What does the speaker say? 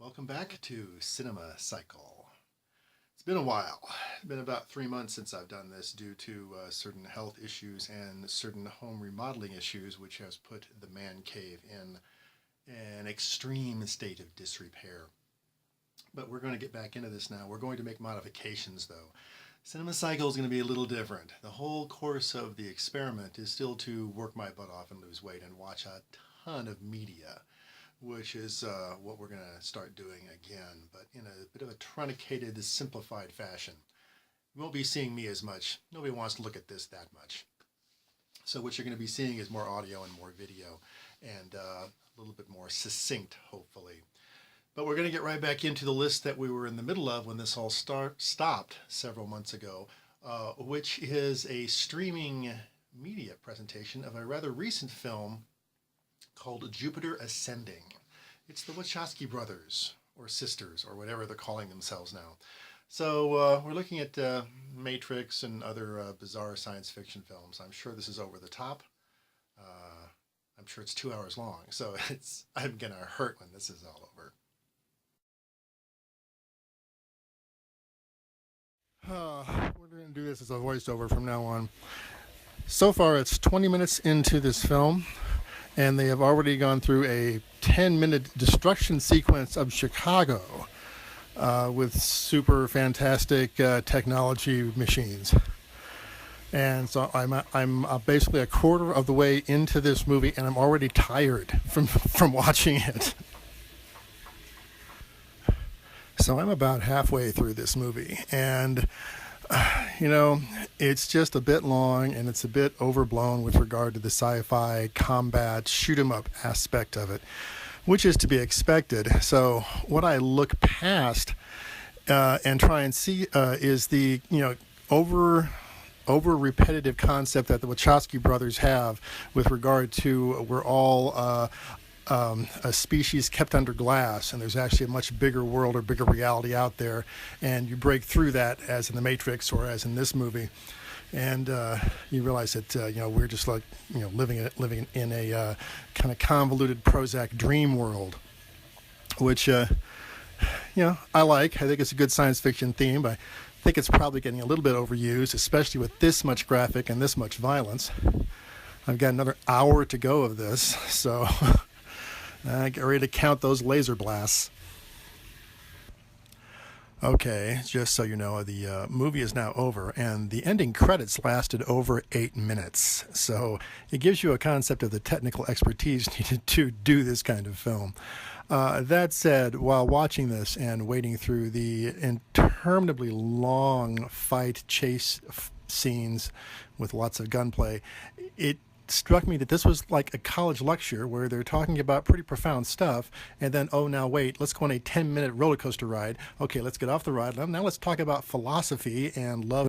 Welcome back to Cinema Cycle. It's been a while. It's been about 3 months since I've done this due to certain health issues and certain home remodeling issues, which has put the man cave in an extreme state of disrepair. But we're going to get back into this now. We're going to make modifications though. Cinema Cycle is going to be a little different. The whole course of the experiment is still to work my butt off and lose weight and watch a ton of media, which is what we're going to start doing again, but in a bit of a truncated, simplified fashion. You won't be seeing me as much. Nobody wants to look at this that much. So what you're going to be seeing is more audio and more video, and a little bit more succinct, hopefully. But we're going to get right back into the list that we were in the middle of when this all stopped several months ago, which is a streaming media presentation of a rather recent film called Jupiter Ascending. It's the Wachowski brothers, or sisters, or whatever they're calling themselves now. So we're looking at Matrix and other bizarre science fiction films. I'm sure this is over the top. I'm sure it's 2 hours long, so I'm gonna hurt when this is all over. We're going to do this as a voiceover from now on. So far, it's 20 minutes into this film, and they have already gone through a 10-minute destruction sequence of Chicago with super fantastic technology machines. And so I'm basically a quarter of the way into this movie, and I'm already tired from watching it. So I'm about halfway through this movie, and it's just a bit long, and it's a bit overblown with regard to the sci-fi combat shoot 'em up aspect of it, which is to be expected. So what I look past and try and see is the over repetitive concept that the Wachowski brothers have with regard to we're all a species kept under glass, and there's actually a much bigger world or bigger reality out there, and you break through that, as in the Matrix or as in this movie, and you realize that we're just like living in a kind of convoluted Prozac dream world, which I like. I think it's a good science fiction theme, but I think it's probably getting a little bit overused, especially with this much graphic and this much violence. I've got another hour to go of this, so get ready to count those laser blasts. Okay, just so you know, the movie is now over, and the ending credits lasted over 8 minutes. So it gives you a concept of the technical expertise needed to do this kind of film. That said, while watching this and wading through the interminably long fight chase scenes with lots of gunplay, it struck me that this was like a college lecture where they're talking about pretty profound stuff, and then, oh, now wait, let's go on a 10-minute roller coaster ride. Okay, let's get off the ride. Now let's talk about philosophy and love.